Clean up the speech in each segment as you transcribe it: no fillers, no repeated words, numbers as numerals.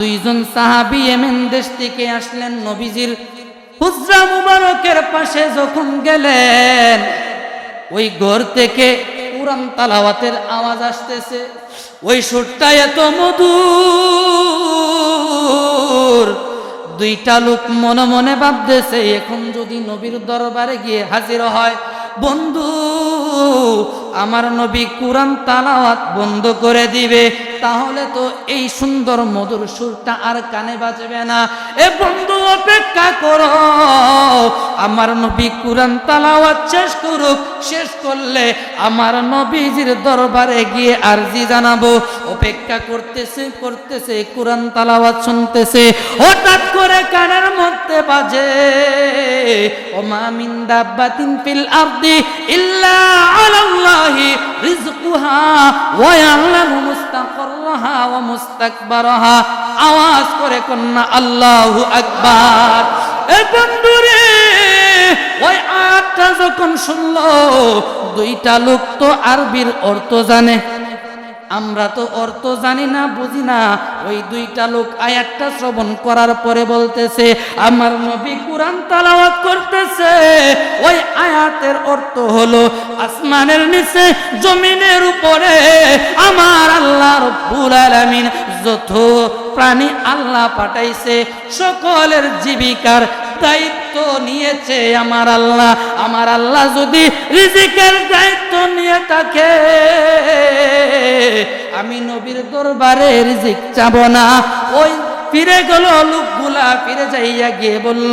দুইজন সাহাবী ইয়েমেন দেশ থেকে আসলেন, নবীজির হুজরা মুবারকের পাশে যখন গেলেন, ওই ঘর থেকে কুরআন তালাওয়াতের আওয়াজ আসতেছে। ওই সুরটা এত মধুর, দুইটা লোক মনে মনে ভাবতেছে এখন যদি নবীর দরবারে গিয়ে হাজির হয়, বন্ধু আমার নবী কুরআন তালাওয়াত বন্ধ করে দিবে, তাহলে তো এই সুন্দর মধুর সুরটা আর কানে বাজবে না। এ বন্ধু অপেক্ষা করো, আমার নবী কুরআন তালাওয়াত শেষ করুক, শেষ করলে আমার নবীজির দরবারে গিয়ে আরজি জানাবো। অপেক্ষা করতেছে করতেছে, কুরআন তালাওয়াত শুনতেছে, হঠাৎ করে কানের মধ্যে বাজে ওমা মিন দাব্বাতিন ফিল আরদি ইল্লা আলাল্লাহি রিজকুহা ওয়া ইয়ালামু মুস্তাকরাহা ওয়া মুস্তাকবারাহা। আওয়াজ করে কন্যা আল্লাহু আকবার। এ বন্ধুরে, ওই আয়াতটা যখন শুনলো, দুইটা লোক তো আরবির অর্থ জানে, আমরা তো অর্থ জানি না, বুঝি না। ওই দুইটা লোক আয়াতটা শ্রবণ করার পরে বলতেছে আমার নবী কুরআন তালাওয়াত করতেছে। ওই আয়াতের অর্থ হলো আসমানের নিচে জমিনের উপরে আমার আল্লাহ রব্বুল আলামিন যত প্রাণী আল্লাহ পাঠাইছে সকলের জীবিকার দায়িত্ব নিয়েছে আমার আল্লাহ। আমার আল্লাহ যদি রিজিকের দায়িত্ব নিয়ে থাকে, আমি নবীর দরবারে রিজিক চাবো না। ওই ফিরে গেল লোকগুলা, ফিরে যাইয়া গিয়ে বলল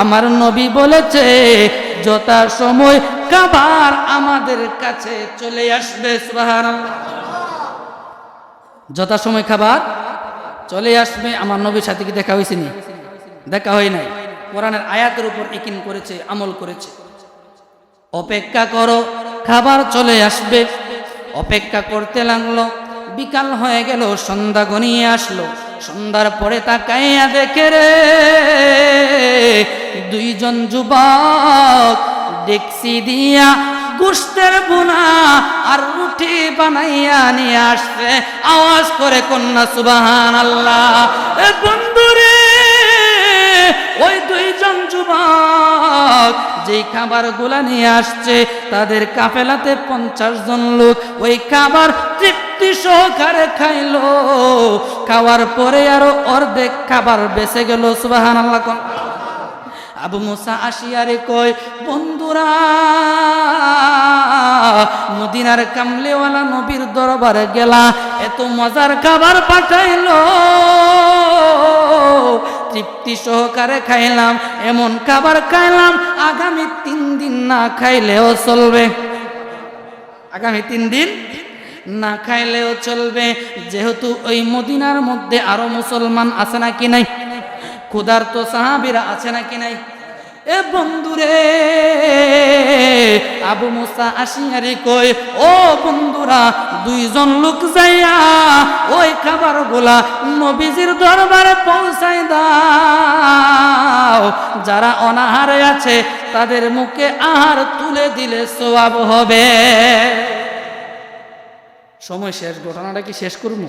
আমার নবী বলেছে যথা সময় খাবার আমাদের কাছে চলে আসবে। সুবহানাল্লাহ। যথা সময় খাবার চলে আসবে। আমার নবীর সাথে কি দেখা হয়েছে? নি দেখা হয় নাই। কোরআনের আয়াতের উপর ইকিন করেছে, আমল করেছে। অপেক্ষা করো, খাবার চলে আসবে। অপেক্ষা করতে লাগলো। বিকাল হয়ে গেল, সন্ধ্যা ঘনিয়ে আসলো। সন্ধ্যার পরে তাকাইয়া দেখে রে দুইজন যুবক ডেকসি দিয়া গোশতের বোনা আর রুটি বানাইয়া নিয়ে আসছে। আওয়াজ করে কন্যা সুবহানাল্লাহ। এ বন্ধুরে, ওই দুইজন যুবক যেই খাবারগুলা নিয়ে আসছে, তাদের কাফেলাতে 50 জন লোক ওই খাবার তৃপ্তি সহকারে খাইলো। খাওয়ার পরে আরো অর্ধেক খাবার বেঁচে গেল। সুবহানাল্লাহ। আবু মুসা আসিয়ারে কয় বন্ধুরা, মদিনার কামলেওয়ালা নবীর দরবারে গেলা, এত মজার খাবার পাঠাইলো, তৃপ্তি সহকারে খাইলাম, এমন খাবার খাইলাম আগামী 3 দিন না খাইলেও চলবে। আগামী 3 দিন না খাইলেও চলবে। যেহেতু ওই মদিনার মধ্যে আরো মুসলমান আছে নাকি নাই, ক্ষুধার্ত সাহাবীরা আছে নাকি নাই। এ বন্ধুরে, আবু মুসা আশিয়ারি কই ও বন্ধুরা, দুইজন লোক যাইয়া ওই খাবারগুলা নবীজির দরবারে পৌঁছাই দাও। যারা অনাহারে আছে তাদের মুখে আহার তুলে দিলে সওয়াব হবে। সময় শেষ, ঘটনাটা কি শেষ করব?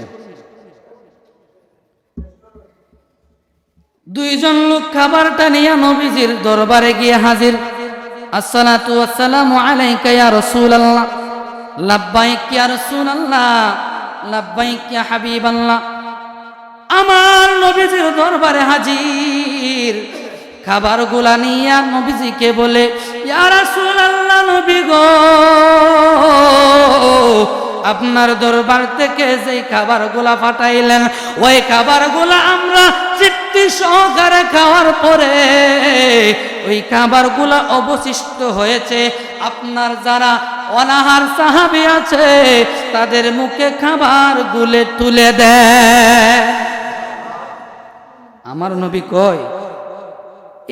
দুইজন লোক খাবারটা নিয়ে নবীজির দরবারে গিয়ে হাজির। আসসালাতু ওয়াসসালামু আলাইকা ইয়া রাসূলুল্লাহ। লাব্বাইক ইয়া রাসূলুল্লাহ, লাব্বাইক ইয়া হাবিবাল্লাহ। আমার নবীজির দরবারে হাজির। খাবারগুলা নিয়ে নবীজিকে বলে ইয়া রাসূলুল্লাহ, নবী গো, আপনার দরবার থেকে যেই খাবারগুলা পাঠাইলেন, ওই খাবারগুলা আমরা তৃপ্তি সহকারে খাওয়ার পরে ওই খাবারগুলা অবশিষ্ট হয়েছে। আপনার যারা অনাহার সাহাবী আছে তাদের মুখে খাবারগুলো তুলে দেয়। আমার নবী কয়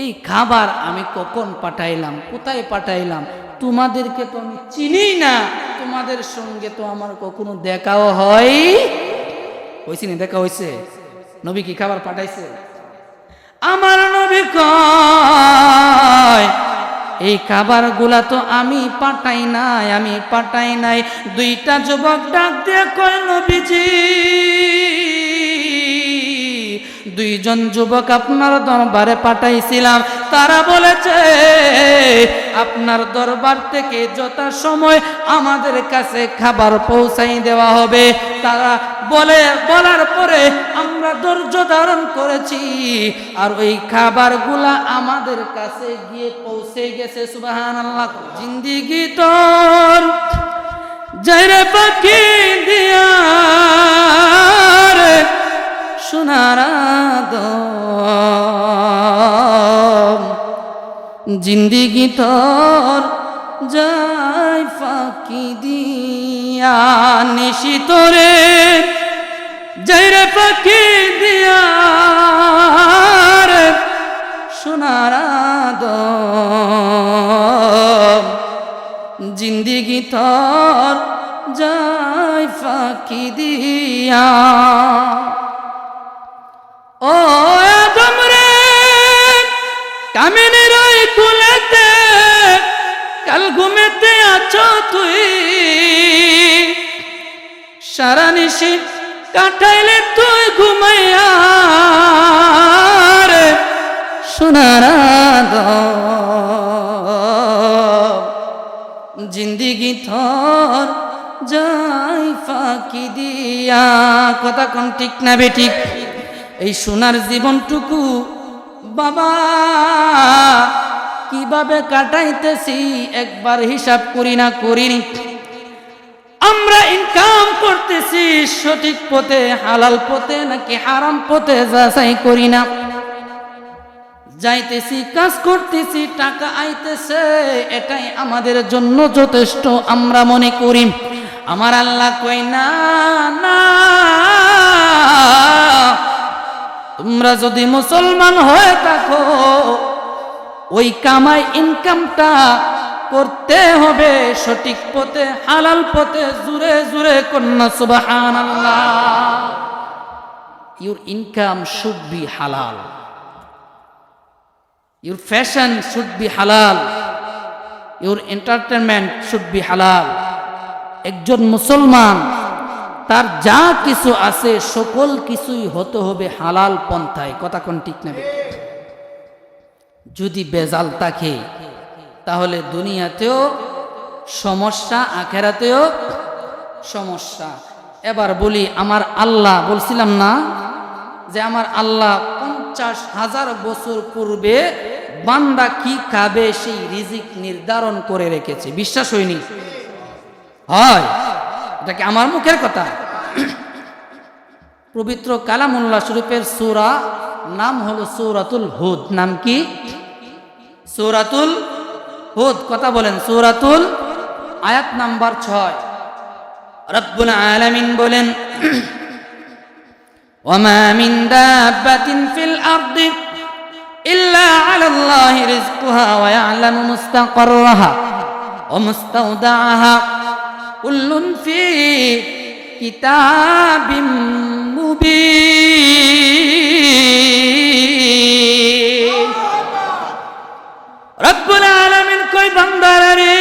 এই খাবার আমি কখন পাঠাইলাম, কোথায় পাঠাইলাম, তোমাদেরকে তো আমি চিনি না, তোমাদের সঙ্গে তো আমার কখনো দেখাও হয় হয়েছে না। দেখা হয়েছে? নবী কি খাবার পাঠাইছে? আমার নবী কয় এই খাবারগুলা তো আমি পাঠাই নাই, আমি পাঠাই নাই। দুইটা যুবক ডাক দিয়ে কয় নবীজি দুইজন যুবক আপনার দরবারে পাঠাইছিলাম, তারা বলেছে আপনার দরবার থেকে যথাসময় আমাদের কাছে খাবার পৌঁছাই দেওয়া হবে। তারা বলার পরে আমরা ধৈর্য ধারণ করেছি, আর ওই খাবারগুলা আমাদের কাছে গিয়ে পৌঁছে গেছে। সুবহানাল্লাহ। জিন্দিগি তোর যাইরে পাখি দিয়া সোনার আদম, জিন্দিগি তোর যাই ফাঁকি দিয়া নিশিতরে যাইরে পাখি দিয়া সোনার আদম, জিন্দিগি তোর যাই ফাঁকি দিয়া। ও আদম রে কামিনের ওই কুলেতে কাল ঘুমেতে আছো তুই, সারা নিশি কাটাইলে তুই ঘুমাইয়া রে সোনার আদম, জিন্দিগি তোর যাই ফাঁকি দিয়া। কথা কোন ঠিক না বেঠিক? এই সোনার জীবনটুকু বাবা কিভাবে কাটাইতেছি একবার হিসাব করি না করিনি। আমরা ইনকাম করতেছি সঠিক পথে, হালাল পথে নাকি হারাম পথে যাচাই করি না। যাইতেছি, কাজ করতেছি, টাকা আইতেছে, এটাই আমাদের জন্য যথেষ্ট আমরা মনে করি। আমার আল্লাহ কই না না, তোমরা যদি মুসলমান হয়ে থাকো ওই কামাই ইনকামটা করতে হবে সঠিক পথে, হালাল পথে। জুরে জুরে কন্যা সুবহানাল্লাহ। Your income should be halal. Your fashion should be halal. Your entertainment should be halal. একজন মুসলমান তার যা কিছু আছে সকল কিছুই হতে হবে হালাল পন্থায়। কথা কোন ঠিক না? যদি বেজাল থাকে তাহলে দুনিয়াতেও সমস্যা, আখেরাতেও সমস্যা। এবার বলি, আমার আল্লাহ বলছিলাম না যে আমার আল্লাহ 50,000 বছর পূর্বে বান্দা কি খাবে সেই রিজিক নির্ধারণ করে রেখেছে। বিশ্বাস হয়নি? হয়, এটা কি আমার মুখের কথা? পবিত্র কালামুল্লাহ শরীফের সূরা নাম হলো সূরাতুল হুদ। নাম কি? সূরাতুল হুদ। কথা বলেন। সূরাতুল, আয়াত নাম্বার 6। রব্বুল আলামিন বলেন, ওয়ামা মিন দাব্বাতিন ফিল আরদি ইল্লা আলাল্লাহি রিজকুহা ওয়া ইয়ালামু মুস্তাকাররাহা ওয়া মুস্তাওদাআহা কুল্লুন ফি কিতাবিম মুবিন। রব্বুল আলামিন কই বান্দারা রে,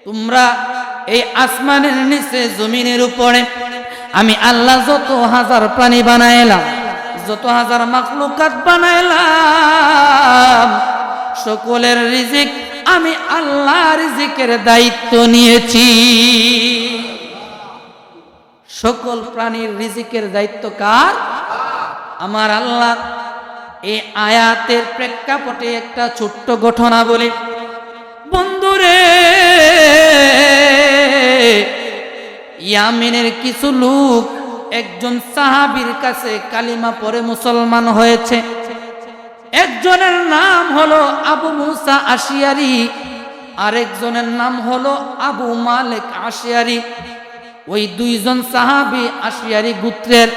তোমরা এই আসমানের নিচে জমিনের উপরে আমি আল্লাহ যত হাজার প্রাণী বানাইলাম, যত হাজার মাখলুকাত বানাইলাম, সকলের রিজিক আমি আল্লাহ রিজিকের দায়িত্ব নিয়েছি। সকল প্রাণীর রিজিকের দায়িত্ব কার? আমার আল্লাহ। এই আয়াতের প্রেক্ষাপটে একটা ছোট্ট ঘটনা বলি। বন্ধুরে, ইয়ামেনের কিছু লোক একজন সাহাবীর কাছে কালিমা পড়ে মুসলমান হয়েছে। একজনের নাম হলো আবু মুসা আশিয়ারি, আরেকজনের নাম হলো আবু মালিক আশিয়ারি। ওই দুইজন সাহাবী আশিয়ারি গোত্রের,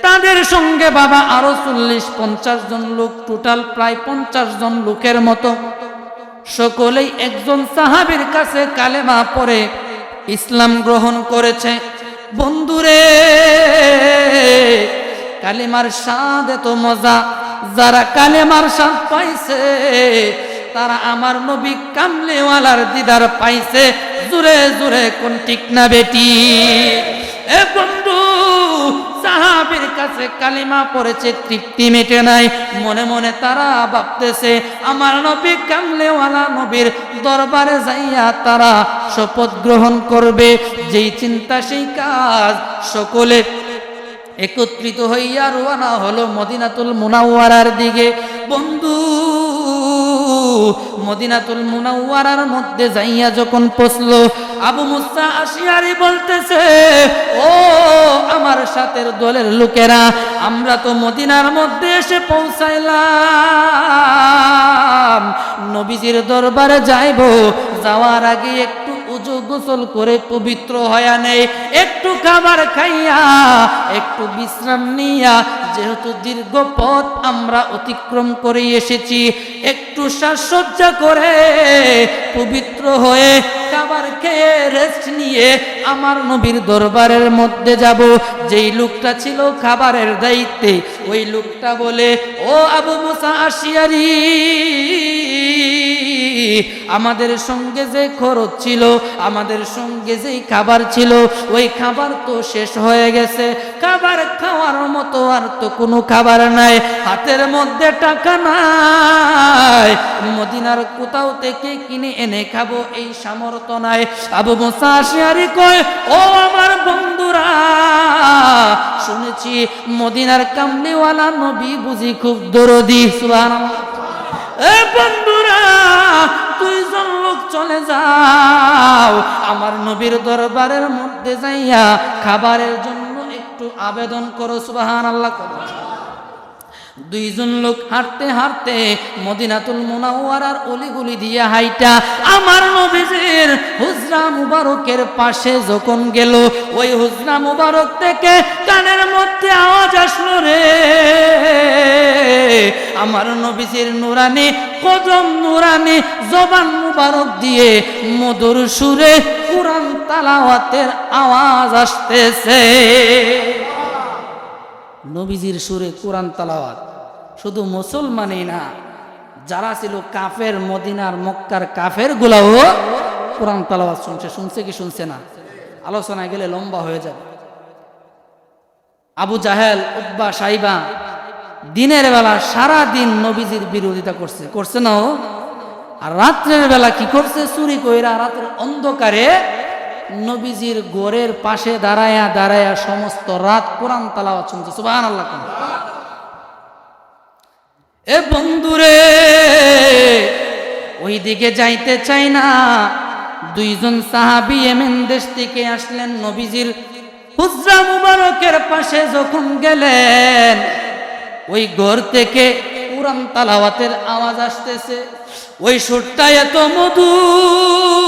তাদের সঙ্গে বাবা আরো 40-50 জন লোক, টোটাল প্রায় 50 জন লোকের মতো সকলেই একজন সাহাবীর কাছে কালেমা পড়ে ইসলাম গ্রহণ করেছে। বন্ধুরে, কালেমার স্বাদ এত মজা, যারা কালেমার স্বাদ পাইছে তারা আমার নবী কামলিওয়ালার দিদার পাইছে। জোরে জোরে কোন ঠিক না বেটি? এ বন্ধু, কাছে কালিমা পড়েছে, তৃপ্তি মেটে নাই। মনে মনে তারা ভাবতেছে আমার নবী কামলেওয়ালা নবীর দরবারে যাইয়া তারা শপথ গ্রহণ করবে। যেই চিন্তা সেই কাজ, সকলে একত্রিত হইয়া রওনা হলো মদিনাতুল মুনাওয়ারার দিকে। বন্ধু, মদিনাতুল মুনাওয়ারার মধ্যে যাইয়া যখন পৌঁছলো, আবু মুসা আশিয়ারি বলতেছে, ও আমার সাথের দলের লোকেরা, আমরা তো মদিনার মধ্যে এসে পৌঁছাইলাম, নবীজির দরবারে যাইব, যাওয়ার আগে একটু উজু গোসল করে পবিত্র হয়া নেই, একটু খাবার খাইয়া একটু বিশ্রাম নিয়া, যেহেতু দীর্ঘ পথ আমরা অতিক্রম করে এসেছি, একটু সাজসজ্জা করে পবিত্র হয়ে খাবার খেয়ে রেস্ট নিয়ে আমার নবীর দরবারের মধ্যে যাব। যেই লোকটা ছিল খাবারের দায়িত্বে, ওই লোকটা বলে, ও আবু মুসা আশিয়ারি, আমাদের সঙ্গে যে খরচ ছিল, আমাদের সঙ্গে যেই খাবার ছিল, ওই খাবার তো শেষ হয়ে গেছে, খাবার খাওয়ার মতো আর তো কোনো খাবার নাই, হাতের মধ্যে টাকা নাই, মদিনার কোথাও থেকে কিনে এনে খাবো এই সামর্থ্য নাই। আবু মুসা আশিয়ারি কয়, ও আমার বন্ধুরা, শুনেছি মদিনার কামলিওয়ালা নবী বুঝি খুব দরদি। সুবহানাল্লাহ। এ বন্ধুরা, দুইজন লোক চলে যাও, আমার নবীর দরবারের মধ্যে যাইয়া খাবারের জন্য একটু আবেদন করো। সুবহানাল্লাহ। দুইজন লোক হাঁটতে হাঁটতে মদিনাতুল মুনাওয়ারার অলিগলি দিয়া হাইটা আমার নবীজির হুজরা মুবারকের পাশে যখন গেল, ওই হুজরা মুবারক থেকে কানের মধ্যে আওয়াজ আসলো, রে আমার নবীজির নুরানি কদম, নুরানি জবান মুবারক দিয়ে মধুর সুরে কুরআন তালাওয়াতের আওয়াজ আসতেছে। নবীজির সুরে কোরআন তালাওয়াত। শুধু মুসলমানই না, যারা ছিল কাফের, মদিনার মক্কার কাফের গুলাও কোরআন তালাওয়াত শুনছে। শুনছে কি শুনছে না? আলোচনায় গেলে লম্বা হয়ে যাবে। আবু জাহেল, উতবা, সাইবা দিনের বেলা সারা দিন নবীজির বিরোধিতা করছে না, আর রাত্রের বেলা কি করছে? চুরি কইরা রাতের অন্ধকারে নবীজির গোরের পাশে দাঁড়ায়া দাঁড়ায়া সমস্ত রাত কোরআন তালাওয়াত শুনছে। সুবহানাল্লাহ। এ বন্ধুরে, ওই দিকে যাইতে চাই না। দুইজন সাহাবী ইয়েমেন দেশ থেকে আসলেন, নবীজির হুজরা মুবারকের পাশে যখন গেলেন, ওই ঘর থেকে কোরআন তালাওয়াতের আওয়াজ আসতেছে। ওই সুরটা এত মধুর,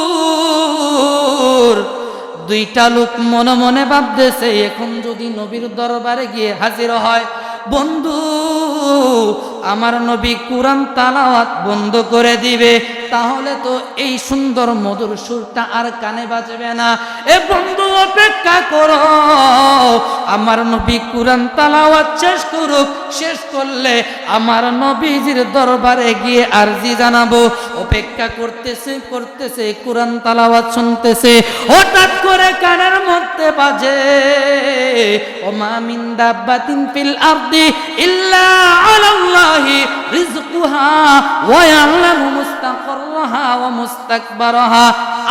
দুইটা লোক মনে মনে ভাবতেছে এখন যদি নবীর দরবারে গিয়ে হাজির হয়, বন্ধু আমার নবী কোরআন তালাওয়াত বন্ধ করে দিবে, তাহলে তো এই সুন্দর মধুর সুরটা আর কানে বাজবে না। এ বন্ধু অপেক্ষা করো, আমার নবী কোরআন তালাওয়াত শেষ করুক, শেষ করলে আমার নবীজির দরবারে গিয়ে আরজি জানাবো। অপেক্ষা করতেছে করতেছে, কোরআন তালাওয়াত শুনতেছে, হঠাৎ করে কানের মধ্যে বাজে, ওমা মিন দাব্বাতিন ফিল আরদি ইল্লা আলাল্লাহি রিজকুহা ওয়া ইয়ালামু মুস্তাকরাহা ওয়া মুস্তাকবারাহা।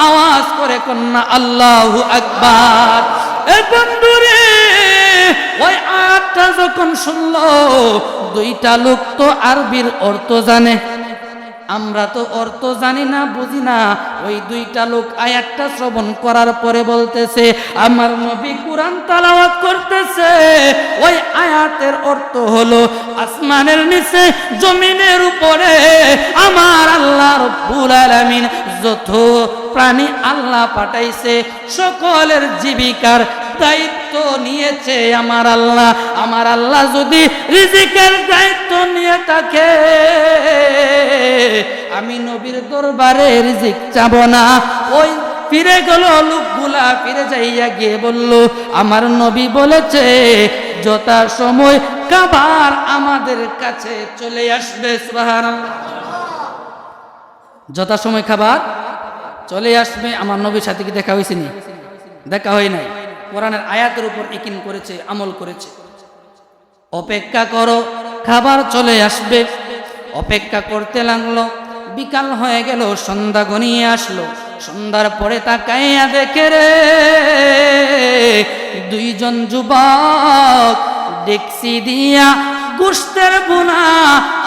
আওয়াজ করে কন্যা আল্লাহু আকবার। এ বন্ধুরে, ওই আয়াতটা যখন শুনলো, দুইটা লোক তো আরবির অর্থ জানে, আমরা তো অর্থ জানি না, বুঝি না। ওই দুইটা লোক আয়াতটা শ্রবণ করার পরে বলতেছে, আমার নবী কোরআন তালাওয়াত করতেছে। ওই আয়াতের অর্থ হলো, আসমানের নিচে জমিনের উপরে আমার আল্লাহ রব্বুল আলামিন যত প্রাণী আল্লাহ পাঠাইছে, সকলের জীবিকার দায়িত্ব নিয়েছে আমার আল্লাহ। আমার আল্লাহ যদি রিজিকের দায়িত্ব নিয়ে থাকে, আমি নবীর দরবারে রিজিক চাবো না। ওই ফিরে গেল লোকগুলা, ফিরে যাইয়া গিয়ে বলল, আমার নবী বলেছে যথা সময় খাবার আমাদের কাছে চলে আসবে। সুবহানাল্লাহ। যথা সময় খাবার চলে আসবে। আমার নবীর সাথে কি দেখা হয়েছে? দেখা হয় নাই। কোরআনের আয়াতের উপর ইকিন করেছে, আমল করেছে। অপেক্ষা করো, খাবার চলে আসবে। অপেক্ষা করতে লাগলো। বিকাল হয়ে গেল, সন্ধ্যা ঘনিয়ে আসলো। সন্ধ্যার পরে তাকাইয়া দেখে রে, দুইজন যুবক ডেকসি দিয়া গোশতের বোনা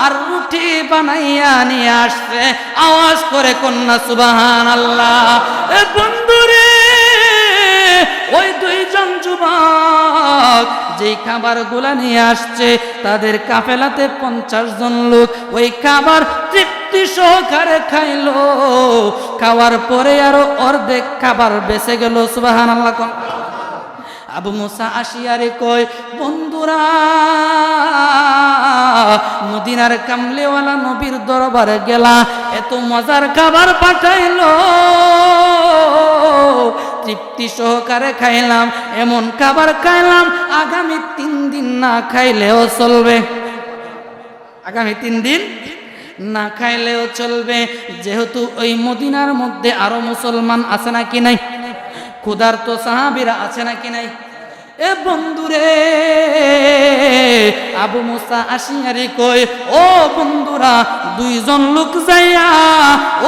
আর রুটি বানাইয়া নিয়ে আসছে। আওয়াজ করে কন্যা সুবহানাল্লাহ। এ বন্ধুরে, ওই দুইজন যুবক যেই খাবারগুলা নিয়ে আসছে, তাদের কাফেলাতে 50 জন লোক ওই খাবার তৃপ্তি সহকারে খাইলো। খাওয়ার পরে আরো অর্ধেক খাবার বেঁচে গেল। সুবহানাল্লাহ। আবু মুসা আসিয়ারে কয়, বন্ধুরা, মদিনার কামলেওয়ালা নবীর দরবারে গেলা, এত মজার খাবার পাঠাইলো, তৃপ্তি সহকারে খাইলাম, এমন খাবার খাইলাম আগামী 3 দিন না খাইলেও চলবে। আগামী 3 দিন না খাইলেও চলবে। যেহেতু ওই মদিনার মধ্যে আরো মুসলমান আছে নাকি নাই, ক্ষুধার্ত সাহাবীরা আছে নাকি নাই। এ বন্ধুরে, আবু মুসা আশিয়ারি কই, ও বন্ধুরা, দুইজন লোক যাইয়া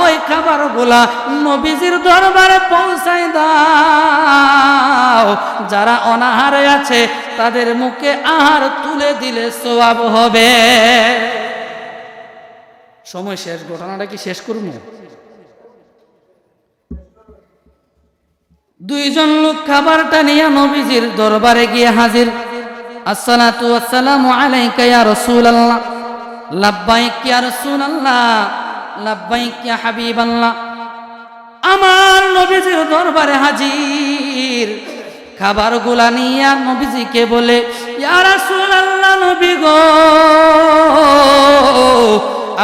ওই খাবারগুলা নবীজির দরবারে পৌঁছাই দাও। যারা অনাহারে আছে তাদের মুখে আহার তুলে দিলে সওয়াব হবে। সময় শেষ, ঘটনাটা কি শেষ করব? দুইজন লোক খাবারটা নিয়ে নবীজির দরবারে গিয়ে হাজির। আসসালাতু ওয়াসসালামু আলাইকা ইয়া রাসূলুল্লাহ। লাব্বাইক ইয়া রাসূলুল্লাহ, লাব্বাইক ইয়া হাবিবাল্লাহ। আমার নবীজির দরবারে হাজির। খাবারগুলা নিয়ে নবীজিকে বলে, ইয়া রাসূলুল্লাহ, নবী গো,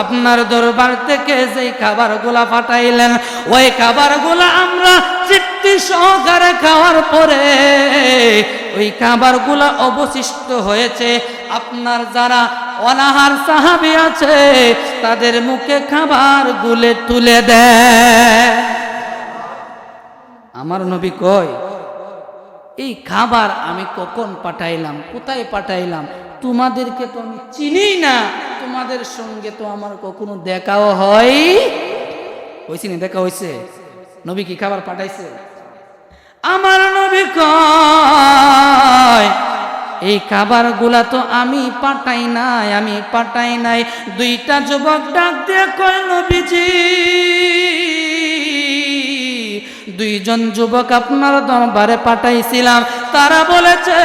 আপনার দরবার থেকে যেই খাবারগুলা পাঠাইলেন, ওই খাবারগুলা আমরা তৃপ্তি সহকারে খাওয়ার পরে ওই খাবারগুলা অবশিষ্ট হয়েছে। আপনার যারা অনাহার সাহাবী আছে তাদের মুখে খাবার গুলে তুলে দেয়। আমার নবী কয়, এই খাবার আমি কখন পাঠাইলাম, কোথায় পাঠাইলাম, তোমাদেরকে তো আমি চিনি না, তোমাদের সঙ্গে তো আমার কখনো দেখাও হয়েছে না। দেখা হয়েছে? নবী কি খাবার পাঠাইছে? আমার নবী কয়, এই খাবারগুলা তো আমি পাঠাই নাই। দুইটা যুবক ডাক দিয়ে কয়, নবীজি, দুইজন যুবক আপনার দরবারে পাঠাইছিলাম, তারা বলেছে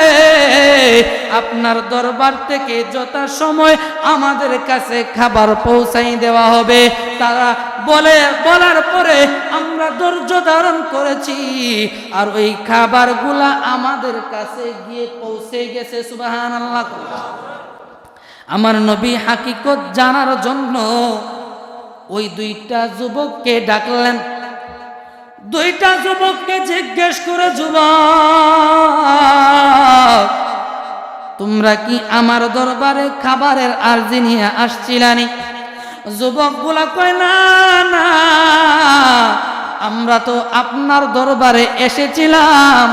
আপনার দরবার থেকে যথাসময় আমাদের কাছে খাবার পৌঁছাই দেওয়া হবে। তারা বলার পরে আমরা ধৈর্য ধারণ করেছি, আর ওই খাবারগুলা আমাদের কাছে গিয়ে পৌঁছে গেছে। সুবহানাল্লাহ। আমার নবী হাকিকত জানার জন্য ওই দুইটা যুবককে ডাকলেন। দুইটা যুবককে জিজ্ঞেস করে, যুবক, তোমরা কি আমার দরবারে খাবারের আরজি নিয়ে আসছিলানি? যুবকগুলা কয়, না না, আমরা তো আপনার দরবারে এসেছিলাম,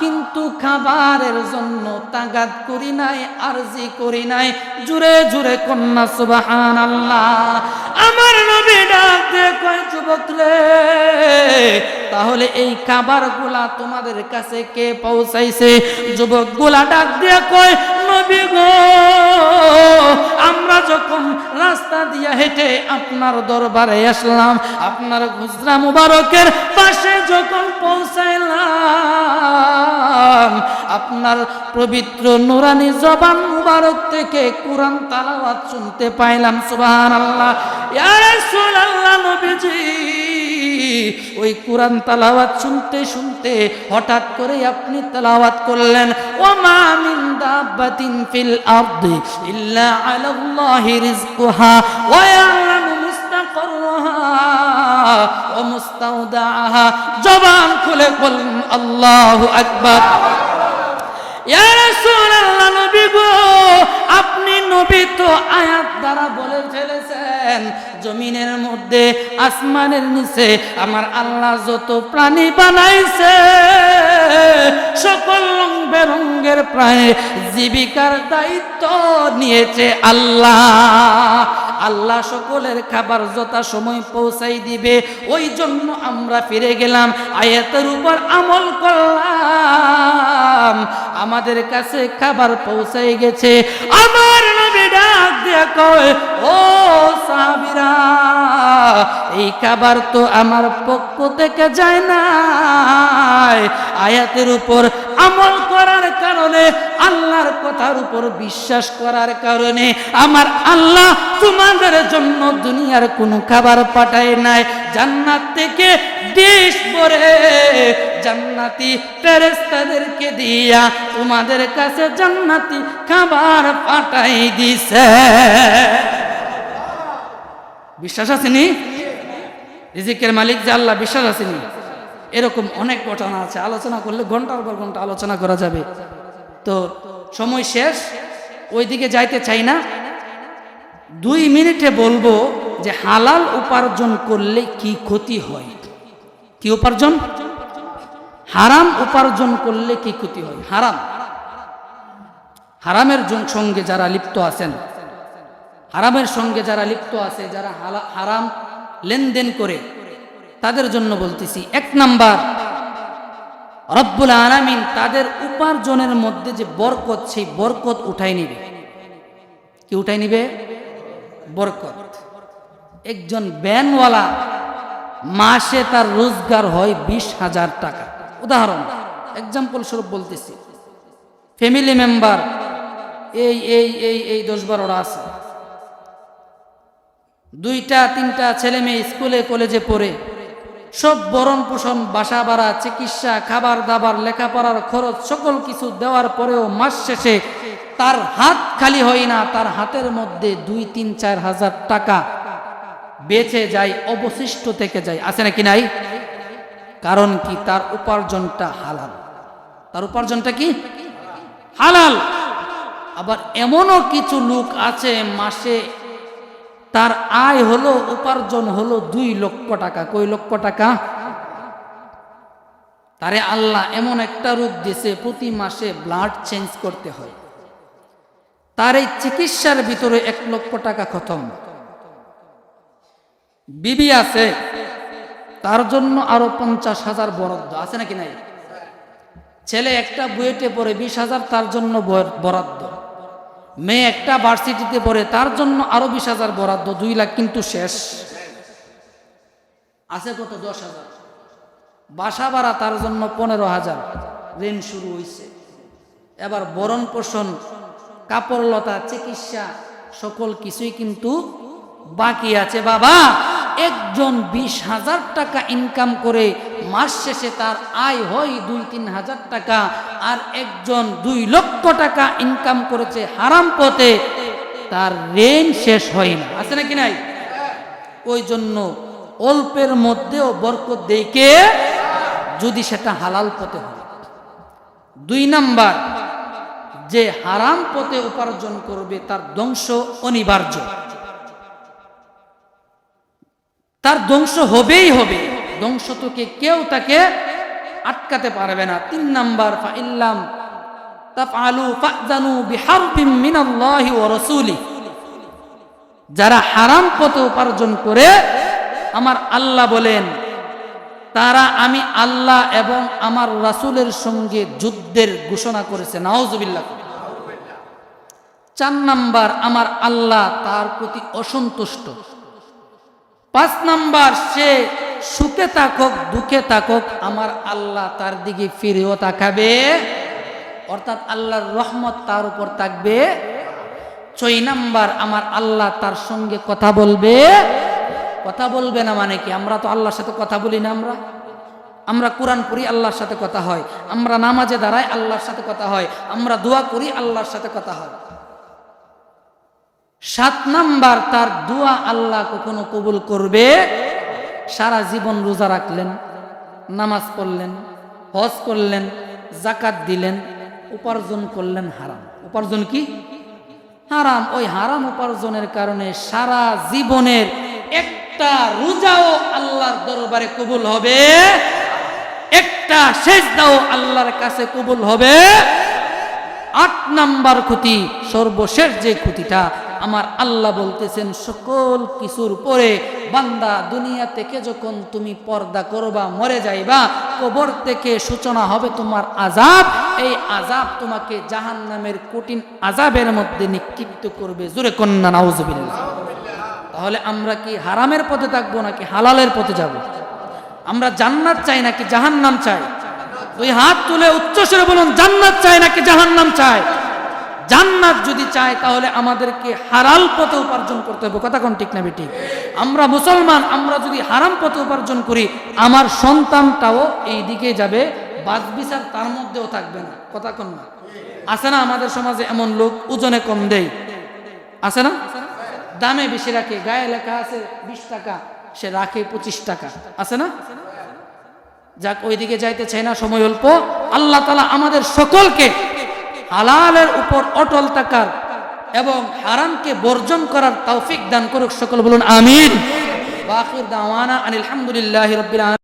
কিন্তু খাবারের জন্য তাগাদ করি নাই, আরজি করি নাই। জুরে জুরে কন্যা সুবহানাল্লাহ। আমার নবী ডাক দিয়ে কয়, যুবক রে, তাহলে এই খাবারগুলা তোমাদের কাছে কে পৌঁছাইছে? যুবকগুলা ডাক দিয়ে কয়, নবী গো, আমরা যখন রাস্তা দিয়ে হেঁটে আপনার দরবারে আসলাম, আপনার হুজরা মুবারকের পাশে যখন পৌঁছাইলাম, আপনার পবিত্র নুরানি জবান মুবারক থেকে কোরআন তেলাওয়াত শুনতে পাইলাম। সুবহানাল্লাহ। ইয়া রাসূলুল্লাহ, নবীজি, ওই কোরআন তেলাওয়াত শুনতে শুনতে হঠাৎ করে আপনি তেলাওয়াত করলেন, ওমা মিন দাব্বাতিন ফিল আরদি ইল্লা আলাল্লাহি রিজকুহা ওয়া ইয়ালামু মুস্তাকাররাহা ওয়া মুস্তাওদাআহা। জবান খুলে বলেন আল্লাহু আকবার। ইয়া রাসূলুল্লাহ, নবী গো, আপনি নবী তো আয়াত দ্বারা বলে ফেলেছেন, জমিনের মধ্যে আসমানের নিচে আমার আল্লাহ যত প্রাণী বানাইছে সকল রং বেরঙ্গের প্রায় জীবিকার দায়িত্ব নিয়েছে আল্লাহ। আল্লাহ সকলের খাবার যথা সময় পৌঁছাই দিবে। ওই জন্য আমরা ফিরে গেলাম, আয়াতের উপর আমল করলাম, আমাদের কাছে খাবার পৌঁছাই গেছে। আমার নবী ডাক দিয়া কয়, ও সাহাবীরা, এই খাবার তো আমার পক্ষ থেকে যায় না। আয়াতের উপর আমল করার কারণে, আল্লাহর কথার উপর বিশ্বাস করার কারণে আমার আল্লাহ তোমাদের জন্য দুনিয়ার কোনো খাবার পাঠায় নাই। জান্নাত থেকে ডিশ ভরে জান্নাতি ফেরেশতাদেরকে দিয়া তোমাদের কাছে জান্নাতি খাবার পাঠাই দিছে। বিশ্বাস আসেনি? রিজিকের মালিক যে আল্লাহ, বিশ্বাস আসেনি? এরকম অনেক ঘটনা আছে, আলোচনা করলে ঘন্টার পর ঘন্টা আলোচনা করা যাবে। তো সময় শেষ, ওইদিকে যাইতে চাই না। 2 মিনিটে বলবো যে হালাল উপার্জন করলে কি ক্ষতি হয়। কি উপার্জন? হারাম উপার্জন করলে কি ক্ষতি হয়? হারামের সঙ্গে যারা লিপ্ত আছেন, হারামের সঙ্গে যারা লিপ্ত আছে, যারা হারাম লেনদেন করে, তাদের জন্য বলতেছি, 1 নাম্বার, রব্বুল আলামিন তাদের উপার্জনের মধ্যে যে বরকত, সেই বরকত উঠাই নিবে। কি উঠাই নিবে? বরকত। একজন ব্যানওয়ালা মাসে তার রোজগার হয় 20,000 টাকা। উদাহরণ, এক্সাম্পল স্বরূপ বলতেছি। ফ্যামিলি মেম্বার এই 10-12টা আছে, 2-3টা ছেলে মেয়ে স্কুলে কলেজে পড়ে, সব ভরণ পোষণ, বাসা ভাড়া, চিকিৎসা, খাবার দাবার, লেখাপড়ার খরচ সকল কিছু দেওয়ার পরেও মাস শেষে তার হাত খালি হয় না। তার হাতের মধ্যে 2-3-4 হাজার টাকা বেঁচে যায়, অবশিষ্ট থেকে যায়। আছে নাকি নাই? কারণ কি? তার উপার্জনটা হালাল। তার উপার্জনটা কি? হালাল। আবার এমনও কিছু লোক আছে, মাসে তার আয় হলো, উপার্জন হলো 2 লক্ষ টাকা। কই লক্ষ টাকা? তারে আল্লাহ এমন একটা রোগ দিয়েছে, প্রতি মাসে ব্লাড চেঞ্জ করতে হয়। তার এই চিকিৎসার ভিতরে 1 লক্ষ টাকা খতম। বিবি আছে, তার জন্য আরো 50,000 বরাদ্দ। আছে নাকি নাই? ছেলে একটা বুয়েটে পড়ে 20,000 তার জন্য বরাদ্দ। মেয়ে একটা ভার্সিটিতে পড়ে, তার জন্য আরো 20,000 বরাদ্দ। 2 লাখ কিন্তু শেষ। আছে কত? 10,000। বাসা ভাড়া তার জন্য 15,000, ঋণ শুরু হয়েছে। এবার ভরণ পোষণ, কাপড় লতা, চিকিৎসা সকল কিছুই কিন্তু বাকি আছে। বাবা, একজন 20,000 টাকা ইনকাম করে মাস শেষে তার আয় হয় 2-3 হাজার টাকা, আর একজন 2 লক্ষ টাকা ইনকাম করেছে হারাম পথে, তার ঋণ শেষ হয় না। আছে নাকি নাই? ওই জন্য অল্পের মধ্যেও বরকত দেয় কে? যদি সেটা হালাল পথে হয়। 2 নাম্বার, যে হারাম পথে উপার্জন করবে তার ধ্বংস অনিবার্য, তার ধ্বংস হবেই হবে। ধ্বংস তোকে কেউ তাকে আটকাতে পারবে না। 3 নাম্বার, ফাইল্লাম তাফআলু ফাযানু বিহারবিম মিনাল্লাহি ওয়া রাসূলিহি। যারা হারাম পথে উপার্জন করে, আমার আল্লাহ বলেন, তারা আমি আল্লাহ এবং আমার রাসূলের সঙ্গে যুদ্ধের ঘোষণা করেছে। নাউজুবিল্লাহ। 4 নাম্বার, আমার আল্লাহ তার প্রতি অসন্তুষ্ট। 5 নাম্বার, সে সুখে থাকুক দুঃখে থাকুক, আমার আল্লাহ তার দিকে ফিরেও তাকাবে, অর্থাৎ আল্লাহর রহমত তার উপর থাকবে। 6 নাম্বার, আমার আল্লাহ তার সঙ্গে কথা বলবে। কথা বলবে না মানে কি? আমরা তো আল্লাহর সাথে কথা বলি না। আমরা কোরআন পড়ি, আল্লাহর সাথে কথা হয়। আমরা নামাজে দাঁড়াই, আল্লাহর সাথে কথা হয়। আমরা দোয়া করি, আল্লাহর সাথে কথা হয়। 7 নাম্বার, তার দোয়া আল্লাহ কখনো কবুল করবে। সারা জীবন রোজা রাখলেন, নামাজ পড়লেন, হজ করলেন, যাকাত দিলেন, উপার্জন করলেন হারাম। উপার্জন কি? হারাম। ওই হারাম উপার্জনের কারণে সারা জীবনের একটা রোজাও আল্লাহর দরবারে কবুল হবে, একটা একটা সেজদাও আল্লাহর কাছে কবুল হবে। 8 নাম্বার ক্ষতি, সর্বশেষ যে ক্ষতিটা, আমার আল্লাহ বলতেছেন সকল কিছুর পরে বান্দা দুনিয়া থেকে যখন তুমি পর্দা করবা, মরে যাইবা, কবর থেকে সূচনা হবে তোমার আযাব। এই আযাব তোমাকে জাহান্নামের কঠিন আযাবের মধ্যে নিক্ষিপ্ত করবে। জোরে কন্না নাউজুবিল্লাহ। তাহলে আমরা কি হারামের পথে থাকবো নাকি হালালের পথে যাব? আমরা জান্নাত চাই নাকি জাহান্নাম চাই? দুই হাত তুলে উচ্চস্বরে বলুন, জান্নাত চাই নাকি জাহান্নাম চাই? জান্নাত যদি চাই তাহলে আমাদেরকে হালাল পথে উপার্জন করতে হবে। কথা কোন ঠিক না বেঠিক? আমরা মুসলমান, আমরা যদি হারাম পথে উপার্জন করি, আমার সন্তানটাও এই দিকে যাবে, বাদ বিচার তার মধ্যেও থাকবে না। কথা কোন না? আছে না আমাদের সমাজে এমন লোক, ওজনে কম দেয়, আছে না? দামে বেশি রাখে, গায়ে লেখা আছে 20 টাকা, সে রাখে 25 টাকা, আছে না? যাক, ওইদিকে যাইতে চাই না, সময় অল্প। আল্লাহ তাআলা আমাদের সকলকে হালালের উপর অটল থাকার এবং হারামকে বর্জন করার তৌফিক দান করুক। সকল বলুন আমিন। ওয়া আখির দাওয়ানা আনিল হামদুলিল্লাহি রাব্বিল আলামিন।